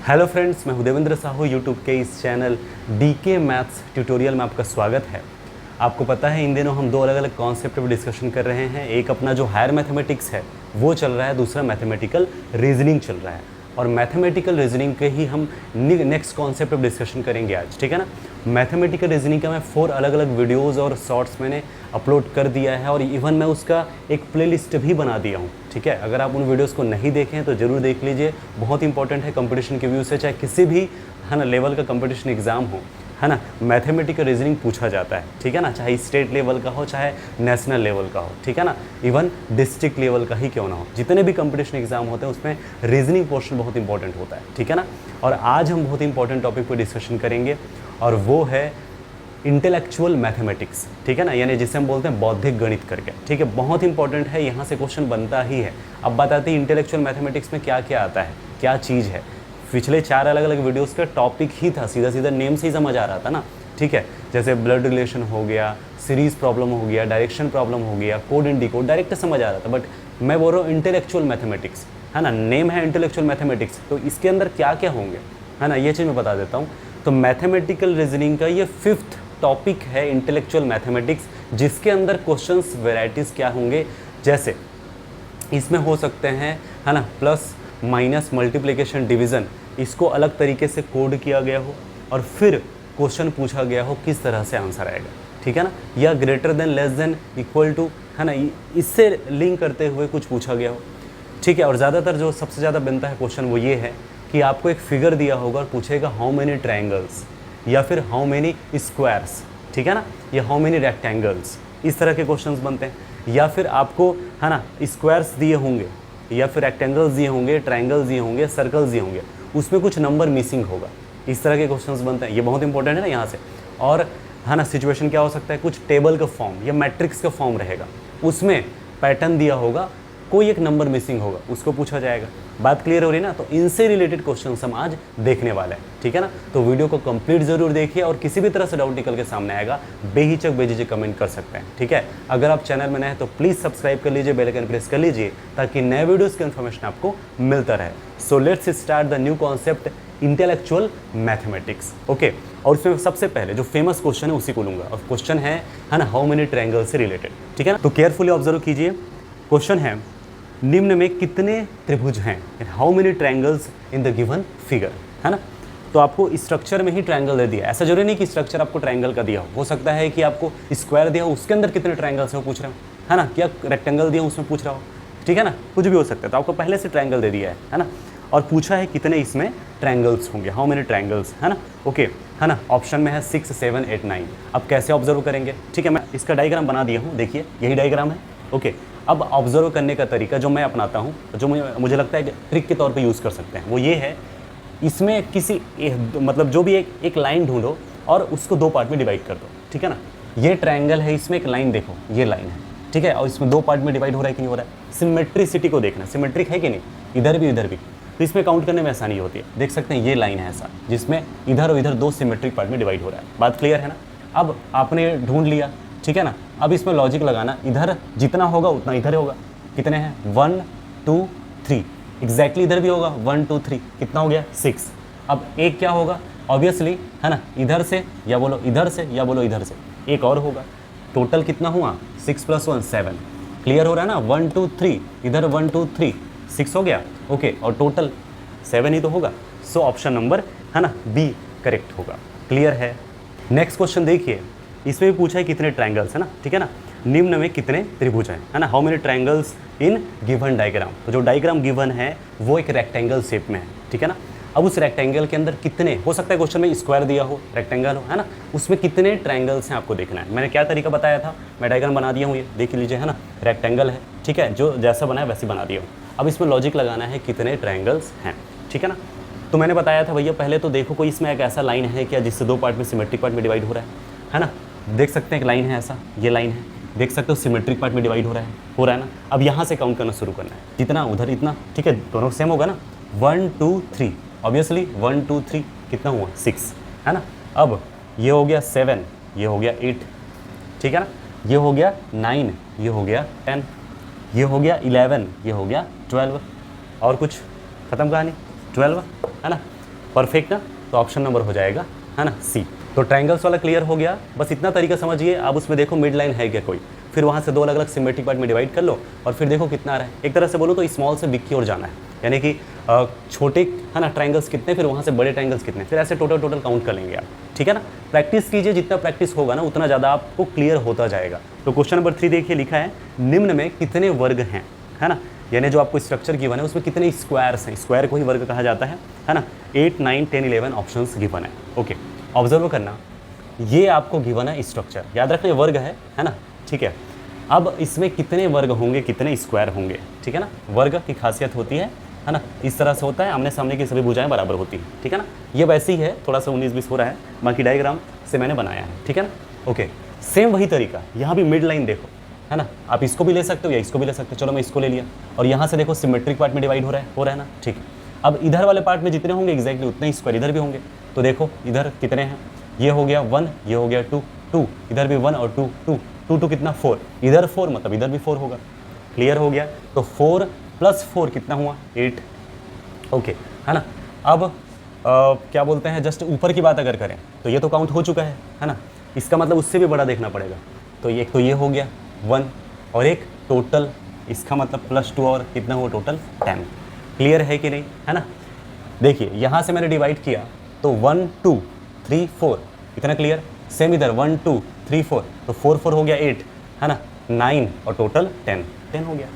Hello friends, मैं हूं Devendra Sahu. YouTube के इस चैनल डीके मैथ्स ट्यूटोरियल में आपका स्वागत है। आपको पता है इन दिनों हम दो अलग अलग कॉन्सेप्ट पर डिस्कशन कर रहे हैं। एक अपना जो हायर मैथमेटिक्स है वो चल रहा है, दूसरा मैथमेटिकल रीजनिंग चल रहा है। और मैथमेटिकल रीजनिंग के ही हम नेक्स्ट कॉन्सेप्ट पर डिस्कशन करेंगे आज, ठीक है ना। मैथमेटिकल रीजनिंग का मैं 4 अलग अलग वीडियोज़ और शॉर्ट्स मैंने अपलोड कर दिया है और इवन मैं उसका एक प्लेलिस्ट भी बना दिया हूँ, ठीक है। अगर आप उन वीडियोस को नहीं देखें तो ज़रूर देख लीजिए, बहुत इंपॉर्टेंट है कंपटीशन के व्यू से। चाहे किसी भी है ना लेवल का कंपटीशन एग्ज़ाम हो, है ना, मैथमेटिकल रीजनिंग पूछा जाता है, ठीक है ना। चाहे स्टेट लेवल का हो, चाहे नेशनल लेवल का हो, ठीक है ना, इवन डिस्ट्रिक्ट लेवल का ही क्यों ना हो, जितने भी कंपटीशन एग्जाम होते हैं उसमें रीजनिंग पोर्शन बहुत इंपॉर्टेंट होता है, ठीक है ना। और आज हम बहुत इंपॉर्टेंट टॉपिक पर डिस्कशन करेंगे और वो है इंटेलेक्चुअल मैथमेटिक्स, ठीक है ना, यानी जिसे हम बोलते हैं बौद्धिक गणित करके, ठीक है। बहुत इंपॉर्टेंट है, यहाँ से क्वेश्चन बनता ही है। अब बात आती है इंटेलेक्चुअल मैथमेटिक्स में क्या क्या आता है, क्या चीज़ है। पिछले 4 अलग अलग वीडियोस का टॉपिक ही था, सीधा सीधा नेम से ही समझ आ रहा था ना, ठीक है। जैसे ब्लड रिलेशन हो गया, सीरीज प्रॉब्लम हो गया, डायरेक्शन प्रॉब्लम हो गया, कोड एंड डिकोड, डायरेक्ट समझ आ रहा था। बट मैं बोल रहा हूँ इंटेलेक्चुअल मैथमेटिक्स, है ना, नेम है इंटेलेक्चुअल मैथमेटिक्स, तो इसके अंदर क्या क्या होंगे, है ना, ये चीज़ मैं बता देता हूँ। तो मैथमेटिकल रीजनिंग का ये 5th टॉपिक है इंटेलेक्चुअल मैथमेटिक्स, जिसके अंदर क्वेश्चंस वेराइटीज़ क्या होंगे। जैसे इसमें हो सकते हैं, है ना, प्लस माइनस मल्टीप्लिकेशन डिवीज़न, इसको अलग तरीके से कोड किया गया हो और फिर क्वेश्चन पूछा गया हो किस तरह से आंसर आएगा, ठीक है ना। या greater than, less than, equal to, है ना, इससे लिंक करते हुए कुछ पूछा गया हो, ठीक है। और ज़्यादातर जो सबसे ज़्यादा बनता है क्वेश्चन वो ये है कि आपको एक फिगर दिया होगा और पूछेगा हाउ मेनी ट्रायंगल्स, या फिर हाउ मेनी स्क्वायर्स, ठीक है ना, या हाउ मेनी रेक्टेंगल्स, इस तरह के क्वेश्चंस बनते हैं। या फिर आपको, है ना, स्क्वायर्स दिए होंगे या फिर रेक्टेंगल्स दिए होंगे, ट्रायंगल्स दिए होंगे, सर्कल्स दिए होंगे, उसमें कुछ नंबर मिसिंग होगा, इस तरह के क्वेश्चंस बनते हैं। ये बहुत इंपॉर्टेंट है ना यहाँ से। और है ना, सिचुएशन क्या हो सकता है, कुछ टेबल का फॉर्म या मैट्रिक्स का फॉर्म रहेगा, उसमें पैटर्न दिया होगा, कोई एक नंबर मिसिंग होगा, उसको पूछा जाएगा। बात क्लियर हो रही है ना। तो इनसे रिलेटेड क्वेश्चंस हम आज देखने वाले हैं, ठीक है ना। तो वीडियो को कंप्लीट जरूर देखिए और किसी भी तरह से डाउट निकल के सामने आएगा, बेहिचक बेझिझक कमेंट कर सकते हैं, ठीक है। अगर आप चैनल में नए हैं तो प्लीज़ सब्सक्राइब कर लीजिए, बेल आइकन प्रेस कर लीजिए ताकि नए वीडियोज़ की इन्फॉर्मेशन आपको मिलता रहे। So let's start the new concept intellectual mathematics, okay. और उसमें सबसे पहले जो फेमस क्वेश्चन है उसी को लूंगा, और क्वेश्चन है ना, हाउ मेनी ट्रायंगल से रिलेटेड, ठीक है ना। तो केयरफुली ऑब्जर्व कीजिए। क्वेश्चन है, निम्न में कितने त्रिभुज हैं, how many triangles in the given figure, है ना। तो आपको स्ट्रक्चर में ही ट्रायंगल दे दिया, ऐसा जरूरी नहीं कि स्ट्रक्चर आपको ट्रायंगल का दिया हो सकता है कि आपको स्क्वायर दिया हो, उसके अंदर कितने ट्रायंगल्स है वो पूछ रहे हो, है ना, क्या रेक्टेंगल दिया उसमें पूछ रहा हो, ठीक है ना, कुछ भी हो सकता है। तो आपको पहले से ट्रायंगल दे दिया है ना, और पूछा है कितने इसमें ट्रायंगल्स होंगे, हाउ मेनी ट्रायंगल्स, है ना, ओके, है ना। ऑप्शन में है 6, 7, 8, 9। अब कैसे ऑब्जर्व करेंगे, ठीक है, मैं इसका डायग्राम बना दिया हूँ, देखिए यही डायग्राम है, ओके। अब ऑब्जर्व करने का तरीका जो मैं अपनाता हूँ, जो मुझे लगता है कि ट्रिक के तौर पे यूज़ कर सकते हैं, वो ये है, इसमें किसी मतलब जो भी एक लाइन ढूंढो और उसको 2 पार्ट में डिवाइड कर दो, ठीक है ना। ये ट्रायंगल है, इसमें एक लाइन देखो, ये लाइन है, ठीक है, और इसमें 2 पार्ट में डिवाइड हो रहा है कि नहीं हो रहा है। सिमेट्रिसिटी को देखना, सिमेट्रिक है कि नहीं, इधर भी इधर भी, तो इसमें काउंट करने में आसानी होती है। देख सकते हैं ये लाइन है ऐसा, जिसमें इधर और इधर 2 सिमेट्रिक पार्ट में डिवाइड हो रहा है। बात क्लियर है ना। अब आपने ढूंढ लिया, ठीक है ना। अब इसमें लॉजिक लगाना, इधर जितना होगा उतना इधर होगा। कितने हैं, 1, 2, 3, एग्जैक्टली इधर भी होगा 1, 2, 3, कितना हो गया, 6। अब एक क्या होगा, ऑब्वियसली, है ना, इधर से या बोलो इधर से या बोलो इधर से एक और होगा। टोटल कितना हुआ, 6 + 1 7। क्लियर हो रहा है ना, 1, 2, 3, इधर 1, 2, 3, 6 हो गया, ओके, और टोटल 7 ही तो होगा। सो ऑप्शन नंबर, है ना, बी करेक्ट होगा। क्लियर है। नेक्स्ट क्वेश्चन देखिए, इसमें भी पूछा है कितने ट्रायंगल्स, है ना, ठीक है ना। निम्न में कितने त्रिभुज हैं, है ना, how many triangles in given diagram. तो जो डायग्राम गिवन है वो एक रेक्टेंगल शेप में है, ठीक है ना। अब उस रेक्टेंगल के अंदर कितने, हो सकता है क्वेश्चन में स्क्वायर दिया हो, रेक्टेंगल हो, है ना, उसमें कितने ट्रायंगल्स हैं आपको देखना है। मैंने क्या तरीका बताया था, मैं डायग्राम बना दिया हूँ, ये देख लीजिए, है ना, रेक्टेंगल है, ठीक है, जो जैसा बनाया वैसे बना दिया हूँ। अब इसमें लॉजिक लगाना है कितने ट्रायंगल्स हैं, ठीक है ना। तो मैंने बताया था भैया, पहले तो देखो कोई इसमें एक ऐसा लाइन है क्या जिससे 2 पार्ट में सिमेट्रिक पार्ट में डिवाइड हो रहा है ना। देख सकते हैं एक लाइन है ऐसा, ये लाइन है, देख सकते हो सिमेट्रिक पार्ट में डिवाइड हो रहा है ना। अब यहाँ से काउंट करना शुरू करना है, जितना उधर इतना, ठीक है, दोनों सेम होगा ना। 1, 2, 3, ऑब्वियसली 1, 2, 3 कितना हुआ, 6, है ना। अब ये हो गया 7, ये हो गया 8, ठीक है ना, ये हो गया 9, ये हो गया 10, ये हो गया 11, ये हो गया 12, और कुछ खत्म कहानी, 12, है ना। परफेक्ट ना, तो ऑप्शन नंबर हो जाएगा, है ना, सी। तो ट्रायंगल्स वाला क्लियर हो गया, बस इतना तरीका समझिए। अब उसमें देखो मिड लाइन है क्या कोई, फिर वहाँ से दो अलग अलग सिमेट्रिक पार्ट में डिवाइड कर लो और फिर देखो कितना आ रहा है। एक तरह से बोलो तो स्मॉल से बिग की ओर जाना है, यानी कि छोटे, है ना, ट्रायंगल्स कितने, फिर वहाँ से बड़े ट्रायंगल्स कितने, फिर ऐसे टोटल काउंट कर लेंगे आप, ठीक है ना। प्रैक्टिस कीजिए, जितना प्रैक्टिस होगा ना उतना ज़्यादा आपको क्लियर होता जाएगा। तो क्वेश्चन नंबर 3 देखिए, लिखा है निम्न में कितने वर्ग हैं, है ना, यानी जो आपको स्ट्रक्चर गिवन है उसमें कितने स्क्वायर्स हैं, स्क्वायर को ही वर्ग कहा जाता है ना। 8, 9, 10, 11 ऑप्शंस गिवन है। ओके, ऑब्जर्व करना, ये आपको गिवन है स्ट्रक्चर, याद रखना ये वर्ग है ना, ठीक है। अब इसमें कितने वर्ग होंगे, कितने स्क्वायर होंगे, ठीक है ना। वर्ग की खासियत होती है ना, इस तरह से होता है, आमने सामने की सभी भुजाएं बराबर होती हैं, ठीक है ना। ये वैसे ही है, थोड़ा सा 19-20 हो रहा है, बाकी डायग्राम से मैंने बनाया है, ठीक है ना। ओके, सेम वही तरीका, यहाँ भी मिड लाइन देखो, है ना, आप इसको भी ले सकते हो या इसको भी ले सकते हो। चलो मैं इसको ले लिया और यहाँ से देखो सिमेट्रिक पार्ट में डिवाइड हो रहा है ना, ठीक है। अब इधर वाले पार्ट में जितने होंगे एग्जैक्टली उतने ही स्क्वायर इधर भी होंगे। तो देखो इधर कितने हैं, ये हो गया 1, ये हो गया 2, इधर भी 1 और 2 कितना 4, इधर 4 मतलब इधर भी 4 होगा। क्लियर हो गया। तो 4 + 4 कितना हुआ 8। ओके, है ना। अब क्या बोलते हैं, जस्ट ऊपर की बात अगर करें तो ये तो काउंट हो चुका है ना, इसका मतलब उससे भी बड़ा देखना पड़ेगा। तो ये हो गया 1 और एक टोटल, इसका मतलब +2 और कितना हुआ टोटल 10। क्लियर है कि नहीं, है ना। देखिए यहाँ से मैंने डिवाइड किया तो 1, 2, 3, 4 इतना क्लियर। सेम इधर 1, 2, 3, 4 तो 4 4 हो गया 8, है ना, 9 और टोटल 10 हो गया।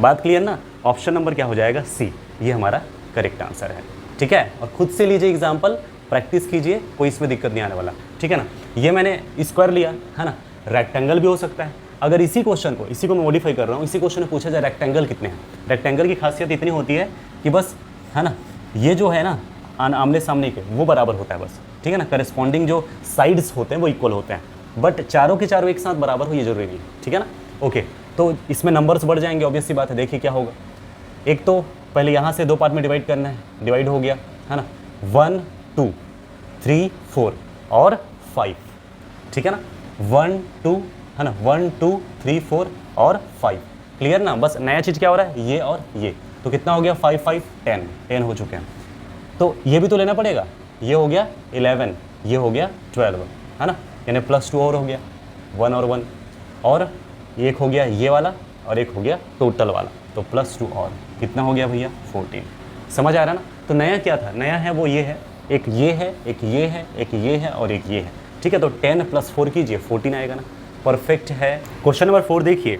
बात क्लियर ना। ऑप्शन नंबर क्या हो जाएगा, सी, ये हमारा करेक्ट आंसर है, ठीक है। और खुद से लीजिए एग्जाम्पल, प्रैक्टिस कीजिए, कोई इसमें दिक्कत नहीं आने वाला, ठीक है ना। ये मैंने स्क्वायर लिया, है ना, रेक्टेंगल भी हो सकता है। अगर इसी को मैं मॉडिफाई कर रहा हूँ, इसी क्वेश्चन में पूछा जाए रेक्टेंगल कितने हैं, रेक्टेंगल की खासियत इतनी होती है कि बस, है ना, ये जो है ना आमने सामने के वो बराबर होता है बस, ठीक है ना। करस्पॉन्डिंग जो साइड्स होते हैं वो इक्वल होते हैं, बट चारों के चारों एक साथ बराबर हो ये जरूरी नहीं, ठीक है ना। ओके, तो इसमें नंबर्स बढ़ जाएंगे, ऑब्वियस सी बात है। देखिए क्या होगा, एक तो पहले यहाँ से 2 पार्ट में डिवाइड करना है, डिवाइड हो गया, है ना, 1, 2, 3, 4 और 5, ठीक है ना, 1, 2, है ना, 1, 2, 3, 4 और 5। क्लियर ना। बस नया चीज़ क्या हो रहा है, ये और ये, तो कितना हो गया 5, 5, 10 हो चुके हैं। तो ये भी तो लेना पड़ेगा, ये हो गया 11, ये हो गया 12, है ना, यानी +2 और हो गया 1 और 1, और एक हो गया ये वाला और एक हो गया टोटल वाला, तो +2 और कितना हो गया भैया 14। समझ आ रहा है ना। तो नया क्या था, नया है वो ये है, एक ये है, एक ये है, एक ये है और एक ये है, ठीक है। तो 10 + 4 कीजिए 14 आएगा ना, परफेक्ट है। क्वेश्चन नंबर 4 देखिए,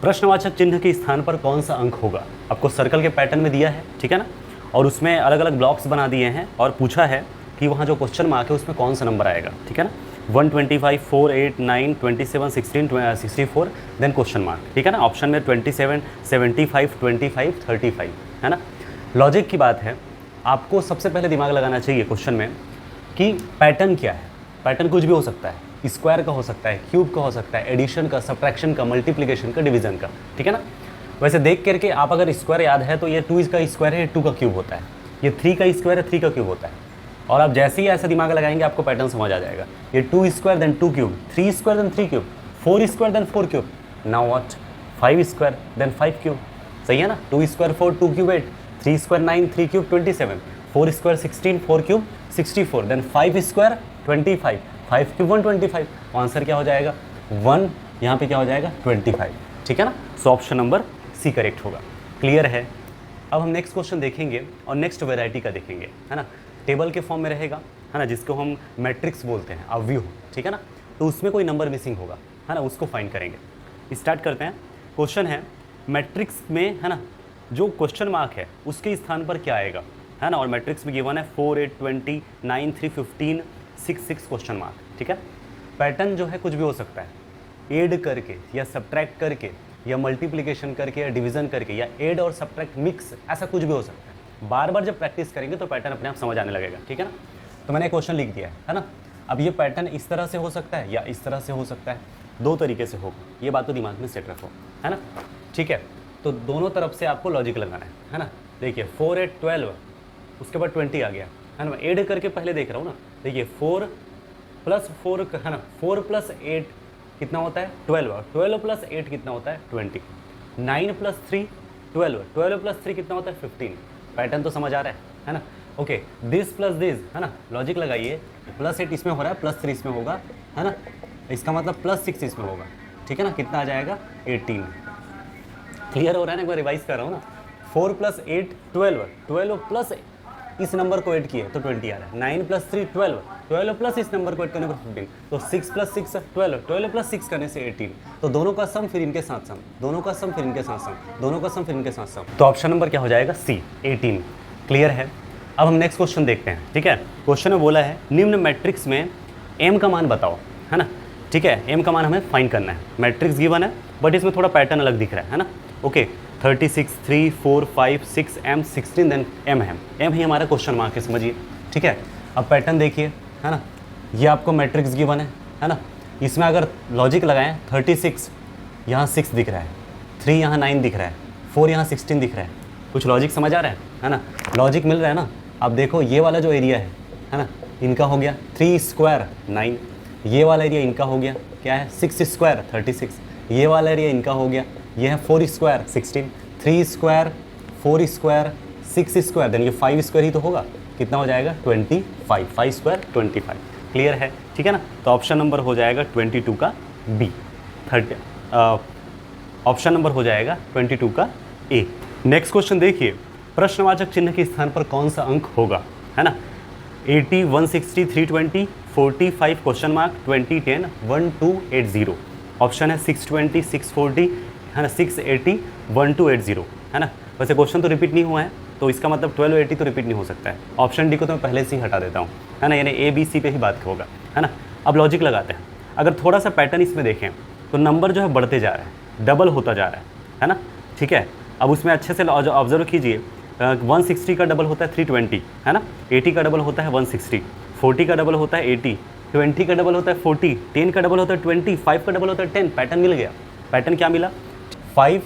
प्रश्नवाचक चिन्ह के स्थान पर कौन सा अंक होगा। आपको सर्कल के पैटर्न में दिया है, ठीक है ना, और उसमें अलग अलग ब्लॉक्स बना दिए हैं और पूछा है कि वहाँ जो क्वेश्चन मार्क है उसमें कौन सा नंबर आएगा, ठीक है ना। 125, 4, 8, 9, 27, 16, 64 देन क्वेश्चन मार्क, ठीक है ना। ऑप्शन में 27, 75, 25, 35, है ना। लॉजिक की बात है, आपको सबसे पहले दिमाग लगाना चाहिए क्वेश्चन में कि पैटर्न क्या है। पैटर्न कुछ भी हो सकता है, स्क्वायर का हो सकता है, क्यूब का हो सकता है, एडिशन का, सब्ट्रैक्शन का, मल्टीप्लिकेशन का, डिवीजन का, ठीक है ना। वैसे देख करके आप अगर स्क्वायर याद है तो ये 2 का स्क्वायर है, 2 का क्यूब होता है, ये 3 का स्क्वायर है, 3 का क्यूब होता है। और आप जैसे ही ऐसा दिमाग लगाएंगे आपको पैटर्न समझ आ जाएगा। ये 2 square then 2 cube, 3 square then 3 cube, 4 square then 4 cube, now what 5 square then 5 cube, सही है ना। 2 square 4, 2 cube 8, 3 square 9, 3 cube 27, 4 square 16, 4 cube 64, then 5 square 25, 5 cube 125। Answer क्या हो जाएगा 1, यहाँ पे क्या हो जाएगा 25, ठीक है ना। So option number C correct होगा। क्लियर है। अब हम नेक्स्ट क्वेश्चन देखेंगे और नेक्स्ट वेराइटी का देखेंगे, है ना। टेबल के फॉर्म में रहेगा, है ना, जिसको हम मैट्रिक्स बोलते हैं, अवयव, ठीक है ना। तो उसमें कोई नंबर मिसिंग होगा, है ना, उसको फाइंड करेंगे। स्टार्ट करते हैं। क्वेश्चन है मैट्रिक्स में, है ना, जो क्वेश्चन मार्क है उसके स्थान पर क्या आएगा, है ना। और मैट्रिक्स में गिवन है 4, 8, 20, 9, 3, 15, 6, 6 क्वेश्चन मार्क, ठीक है। पैटर्न जो है कुछ भी हो सकता है, ऐड करके या सब्ट्रैक्ट करके या मल्टीप्लिकेशन करके या डिवीजन करके या ऐड और सब्ट्रैक्ट मिक्स, ऐसा कुछ भी हो सकता है। बार बार जब प्रैक्टिस करेंगे तो पैटर्न अपने आप समझ आने लगेगा, ठीक है ना। तो मैंने क्वेश्चन लिख दिया है ना। अब ये पैटर्न इस तरह से हो सकता है या इस तरह से हो सकता है, 2 तरीके से होगा, ये बात तो दिमाग में सेट रखो, है ना, ठीक है। तो दोनों तरफ से आपको लॉजिक लगाना है ना। देखिए 4, 8, 12, उसके बाद 20 आ गया, है ना। ऐड करके पहले देख रहा हूँ ना। देखिए 4 + 4, है ना, 4 + 8 कितना होता है 12, 12 + 8 कितना होता है 20, 9 + 3 12, 12 + 3 कितना होता है 15। पैटर्न तो समझ आ रहा है ना। ओके, दिस प्लस दिस, है ना, लॉजिक लगाइए, +8 इसमें हो रहा है, +3 इसमें होगा, है ना, इसका मतलब +6 इसमें होगा, ठीक है ना, कितना आ जाएगा 18। क्लियर हो रहा है ना, एक बार रिवाइज कर रहा हूँ ना, 4 + 8 12, 12 प्लस इस नंबर को ऐड किए तो 20 आ रहा है, 9 + 3 12, 12 प्लस इस नंबर को ऐड करने पर 15, तो 6 + 6 12, 12 + 6 करने से 18, तो दोनों का सम फिर इनके साथ सम, दोनों का सम फिर इनके साथ सम, दोनों का सम फिर इनके साथ सम, तो ऑप्शन नंबर क्या हो जाएगा सी 18। क्लियर है। अब हम नेक्स्ट क्वेश्चन देखते हैं, ठीक है। क्वेश्चन में बोला है निम्न मैट्रिक्स में m का मान बताओ, है ना, ठीक है, m का मान हमें फाइंड करना है। मैट्रिक्स गिवन है बट इसमें थोड़ा पैटर्न अलग दिख रहा है ना। ओके, 36 3 4 5 6 m 16 देन m है, m ही हमारा क्वेश्चन मार्क है, समझिए, ठीक है। अब पैटर्न देखिए, है ना, ये आपको मैट्रिक्स गिवन है ना, इसमें अगर लॉजिक लगाएं 36 यहाँ 6 दिख रहा है, 3 यहाँ 9 दिख रहा है, 4 यहाँ 16 दिख रहा है, कुछ लॉजिक समझ आ रहा है ना, लॉजिक मिल रहा है ना। अब देखो ये वाला जो एरिया है ना, इनका हो गया 3 स्क्वायर 9, ये वाला एरिया इनका हो गया क्या है 6 स्क्वायर 36, ये वाला एरिया इनका हो गया, ये है 4 square 16, 3 square 4 square 6 square, then ये 5 स्क्वायर ही तो होगा, कितना हो जाएगा 25, 5 स्क्वायर 25। क्लियर है, ठीक है ना, तो ऑप्शन नंबर हो जाएगा 22 का बी, 30 ऑप्शन नंबर हो जाएगा 22 का ए। नेक्स्ट क्वेश्चन देखिए, प्रश्नवाचक चिन्ह के स्थान पर कौन सा अंक होगा, है ना, 80 160 320 45 क्वेश्चन मार्क 20 10 1280, ऑप्शन है 620 640, है ना, 680 1280, है ना। वैसे क्वेश्चन तो रिपीट नहीं हुआ है तो इसका मतलब 1280 तो रिपीट नहीं हो सकता है। ऑप्शन डी को तो मैं पहले से ही हटा देता हूँ, है ना, यानी ए बी सी पे ही बात होगा, है ना। अब लॉजिक लगाते हैं, अगर थोड़ा सा पैटर्न इसमें देखें तो नंबर जो है बढ़ते जा रहा है, डबल होता जा रहा है ना, ठीक है। अब उसमें अच्छे से ऑब्जर्व कीजिए, 160 का डबल होता है 320, है ना, 80 का डबल होता है 160, 40 का डबल होता है 80, 20 का डबल होता है 40, 10 का डबल होता है 20, 5 का डबल होता है 10। पैटर्न मिल गया, पैटर्न क्या मिला, 5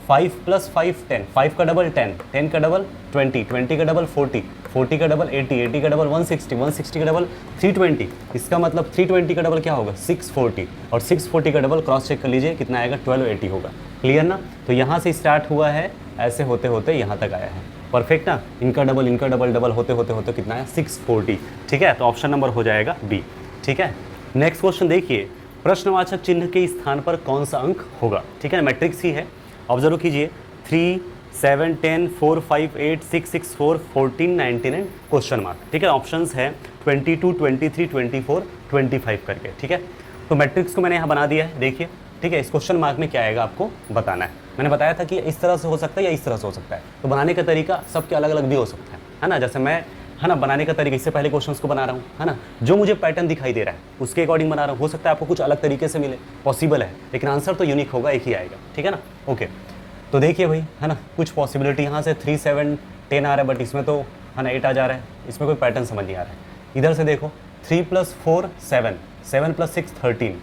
5 + 5 10, 5 का डबल 10, 10 का डबल 20, 20 का डबल 40, 40 का डबल 80, 80 का डबल 160, 160 का डबल 320, इसका मतलब 320 का डबल क्या होगा 640, और 640 का डबल क्रॉस चेक कर लीजिए कितना आएगा 1280 होगा। क्लियर ना, तो यहाँ से स्टार्ट हुआ है, ऐसे होते होते यहाँ तक आया है, परफेक्ट ना, इनका डबल डबल होते होते होते कितना है 640, ठीक है, तो ऑप्शन नंबर हो जाएगा बी, ठीक है। नेक्स्ट क्वेश्चन देखिए, प्रश्नवाचक चिन्ह के स्थान पर कौन सा अंक होगा, ठीक है, मैट्रिक्स ही है, ऑब्जर्व कीजिए 3 7 10 4 5 8 6 6 4 14 19 एंड क्वेश्चन मार्क, ठीक है। ऑप्शंस है 22 23 24 25 करके, ठीक है। तो मैट्रिक्स को मैंने यहाँ बना दिया है, देखिए, ठीक है। इस क्वेश्चन मार्क में क्या आएगा आपको बताना है। मैंने बताया था कि इस तरह से हो सकता है या इस तरह से हो सकता है, तो बनाने का तरीका सबके अलग अलग भी हो सकता है ना। जैसे मैं, है ना, बनाने का तरीका इससे पहले क्वेश्चंस को बना रहा हूँ, है ना, जो मुझे पैटर्न दिखाई दे रहा है उसके अकॉर्डिंग बना रहा हूँ। हो सकता है आपको कुछ अलग तरीके से मिले, पॉसिबल है, लेकिन आंसर तो यूनिक होगा, एक ही आएगा, ठीक है ना। ओके, तो देखिए भाई, है ना, कुछ पॉसिबिलिटी यहाँ से 3 7 10 आ रहा है, बट इसमें तो, है ना, 8 आ जा रहा है, इसमें कोई पैटर्न समझ नहीं आ रहा है। इधर से देखो 3 + 4 7, 7 + 6 13,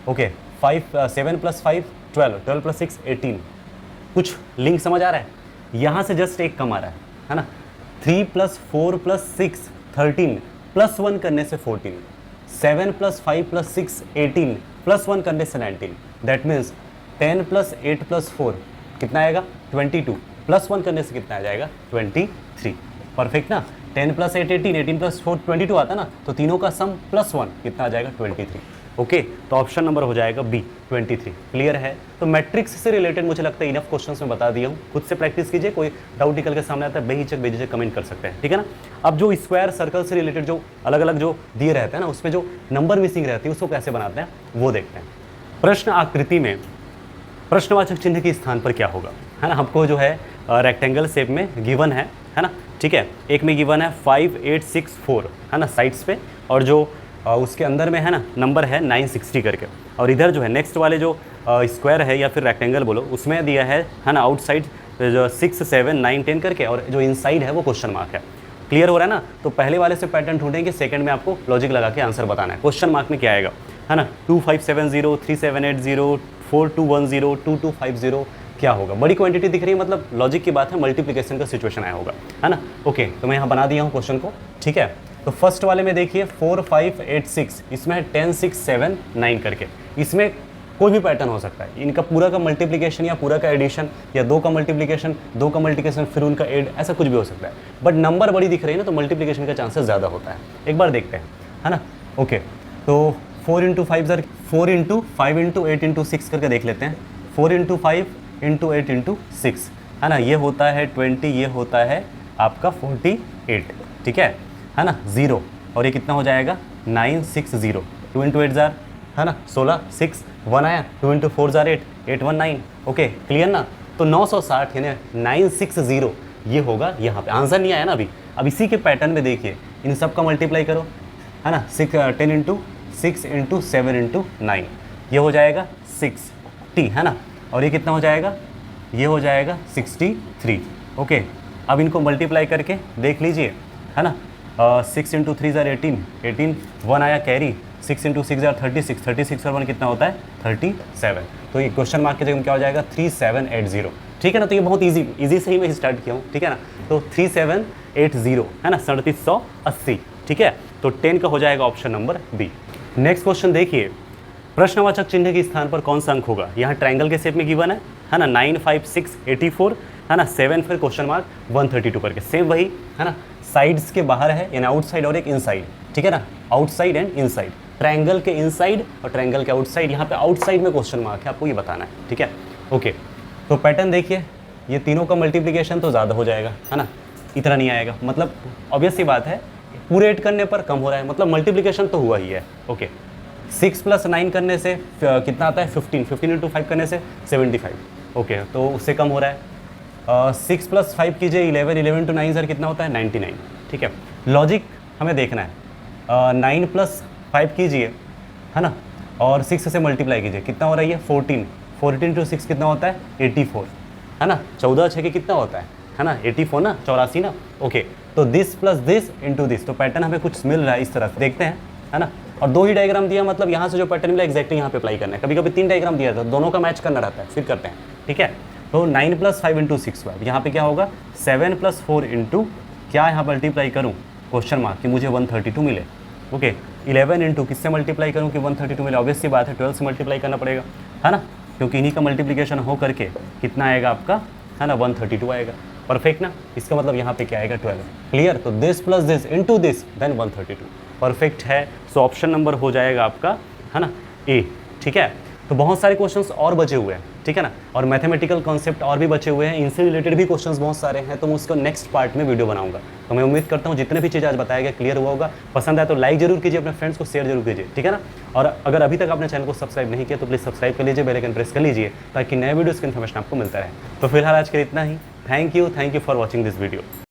ओके, 7 + 5 12, 12 + 6 18, कुछ लिंक समझ आ रहा है। यहाँ से जस्ट एक कम आ रहा है ना, 3 + 4 + 6 13, +1 करने से 14, 7 + 5 + 6 18, +1 करने से 19, दैट मीन्स 10 + 8 + 4 कितना आएगा 22, +1 करने से कितना आ जाएगा 23, परफेक्ट ना। 10 + 8 18, 18 + 4 22 आता ना, तो तीनों का सम +1 कितना आ जाएगा 23। ओके, तो ऑप्शन नंबर हो जाएगा बी 23। क्लियर है, तो मैट्रिक्स से रिलेटेड मुझे लगता है इनफ क्वेश्चंस में बता दिया हूँ, खुद से प्रैक्टिस कीजिए, कोई डाउट निकल के सामने आता है बेहिचक कमेंट कर सकते हैं, ठीक है ना। अब जो स्क्वायर सर्कल से रिलेटेड जो अलग अलग जो दिए रहते हैं ना, उसमें जो नंबर मिसिंग रहती है उसको कैसे बनाते हैं वो देखते हैं। प्रश्न आकृति में प्रश्नवाचक चिन्ह के स्थान पर क्या होगा, है ना, हमको जो है रेक्टेंगल शेप में गिवन है ना, ठीक है। एक में गिवन है 5 8 6 4, है ना, साइड्स पे, और जो उसके अंदर में है ना नंबर है 960 करके, और इधर जो है नेक्स्ट वाले जो स्क्वायर है या फिर रेक्टेंगल बोलो, उसमें दिया है ना, आउटसाइड जो 6 7 9 10 करके, और जो इनसाइड है वो क्वेश्चन मार्क है। क्लियर हो रहा है ना, तो पहले वाले से पैटर्न ढूंढेंगे, सेकंड में आपको लॉजिक लगा के आंसर बताना है। क्वेश्चन मार्क में क्या आएगा, है ना, 2570 3780 4210 2250 क्या होगा। बड़ी क्वांटिटी दिख रही है, मतलब लॉजिक की बात है, मल्टीप्लिकेशन का सिचुएशन आया होगा, है ना। ओके, तो मैं यहाँ बना दिया हूँ क्वेश्चन को, ठीक है। तो फर्स्ट वाले में देखिए 4 5 8 6, इसमें है 10 6 7 9 करके, इसमें कोई भी पैटर्न हो सकता है, इनका पूरा का मल्टीप्लिकेशन या पूरा का एडिशन या दो का मल्टीप्लिकेशन, दो का मल्टीप्लिकेशन फिर उनका एड, ऐसा कुछ भी हो सकता है। बट नंबर बड़ी दिख रही है ना, तो मल्टीप्लिकेशन का चांसेस ज़्यादा होता है। एक बार देखते हैं, है ना। ओके, तो 4 × 5 सर 4 × 5 × 8 × 6 करके देख लेते हैं। 4 × 5 × 8 × 6, है ना, ये होता है 20, ये होता है आपका 48, ठीक है ना, 0, और ये कितना हो जाएगा 960। 2 × 8 जार, है ना 16, 6 1 आया, 2 × 4 जार 8, 819। ओके, क्लियर ना। तो 960 यानी 960 ये होगा यहाँ पे। आंसर नहीं आया ना अभी। अब इसी के पैटर्न में देखिए, इन सब का मल्टीप्लाई करो, है ना, 10 × 6 × 7 × 9, ये हो जाएगा 60, है ना, और ये कितना हो जाएगा, ये हो जाएगा 63। ओके, अब इनको मल्टीप्लाई करके देख लीजिए, है ना। 6 × 3 जार 18, 18 1 आया कैरी, 6 × 6 जार 36, 36 और 1 कितना होता है 37। तो ये क्वेश्चन मार्क की जगह क्या हो जाएगा 3780, ठीक है ना। तो ये बहुत इजी से ही मैं स्टार्ट किया हूँ, ठीक है ना। तो 3780, है ना, 3780, ठीक है। तो 10 का हो जाएगा option number B. Next question देखिए, प्रश्नवाचक चिन्ह के स्थान पर कौन सा अंक होगा। यहाँ ट्रायंगल के शेप में गिवन है ना, 9 5 6 84, है ना, 7 फिर क्वेश्चन मार्क 132 करके, सेम वही, है ना। साइड्स के बाहर है, यानी आउटसाइड और एक इनसाइड, ठीक है ना, आउटसाइड एंड इनसाइड। ट्रायंगल के इनसाइड और ट्रायंगल के आउटसाइड, यहाँ पे आउटसाइड में क्वेश्चन मार्क है, आपको ये बताना है, ठीक है। ओके, तो पैटर्न देखिए, ये तीनों का मल्टीप्लिकेशन तो ज़्यादा हो जाएगा, है ना, इतना नहीं आएगा, मतलब ऑब्वियस सी बात है, पूरे ऐड करने पर कम हो रहा है, मतलब मल्टीप्लिकेशन तो हुआ ही है। ओके, 6 + 9 करने से कितना आता है 15, 15 × 5 करने से 75। ओके, तो उससे कम हो रहा है। 6 + 5 कीजिए 11, 11 × 9 सर कितना होता है 99, ठीक है। लॉजिक हमें देखना है, 9 + 5 कीजिए, है ना, और 6 से मल्टीप्लाई कीजिए, कितना हो रहा है ये 14, 14 × 6 कितना होता है 84, है ना, 14 6 के कितना होता है ना 84 ना, 84 ना। ओके, तो this plus this into this, तो पैटर्न हमें कुछ मिल रहा है इस तरह से, देखते हैं, है ना। और 2 ही डायग्राम दिया, मतलब यहाँ से जो पैटर्न मिला एक्जैक्टली यहाँ पे अप्लाई करना है। कभी कभी 3 डायग्राम दिया था, दोनों का मैच करना रहता है, फिर करते हैं, ठीक है। तो 9 + 5 × 6 यहाँ पे क्या होगा 7 + 4 इंटू क्या यहाँ मल्टीप्लाई करूँ क्वेश्चन मार्क कि मुझे 132 मिले। ओके, 11 इंटू किससे मल्टीप्लाई करूँ कि 132 मिले, ऑब्वियस सी बात है 12 से मल्टीप्लाई करना पड़ेगा, है ना, क्योंकि इन्हीं का मल्टीप्लिकेशन हो करके कितना आएगा आपका, है ना, 132 आएगा। परफेक्ट ना, इसका मतलब यहाँ पे क्या आएगा 12। क्लियर, तो this plus this into this then 132, perfect है। सो ऑप्शन नंबर हो जाएगा आपका, है ना, ए, ठीक है। तो बहुत सारे क्वेश्चंस और बचे हुए हैं, ठीक है ना, और मैथमेटिकल कॉन्सेप्ट और भी बचे हुए हैं, इनसे रिलेटेड भी क्वेश्चंस बहुत सारे हैं, तो मैं उसका नेक्स्ट पार्ट में वीडियो बनाऊंगा। तो मैं उम्मीद करता हूँ जितने भी चीज़ आज बताया गया क्लियर हुआ होगा। पसंद आए तो लाइक जरूर कीजिए, अपने फ्रेंड्स को शेयर जरूर कीजिए, ठीक है ना। और अगर अभी तक आपने चैनल को सब्सक्राइब नहीं किया तो प्लीज़ सब्सक्राइब कर लीजिए, बेल आइकन प्रेस कर लीजिए, ताकि नए वीडियोज़ की इन्फॉर्मेशन आपको मिलता रहे। तो फिलहाल आज के लिए इतना ही। Thank you for watching this video.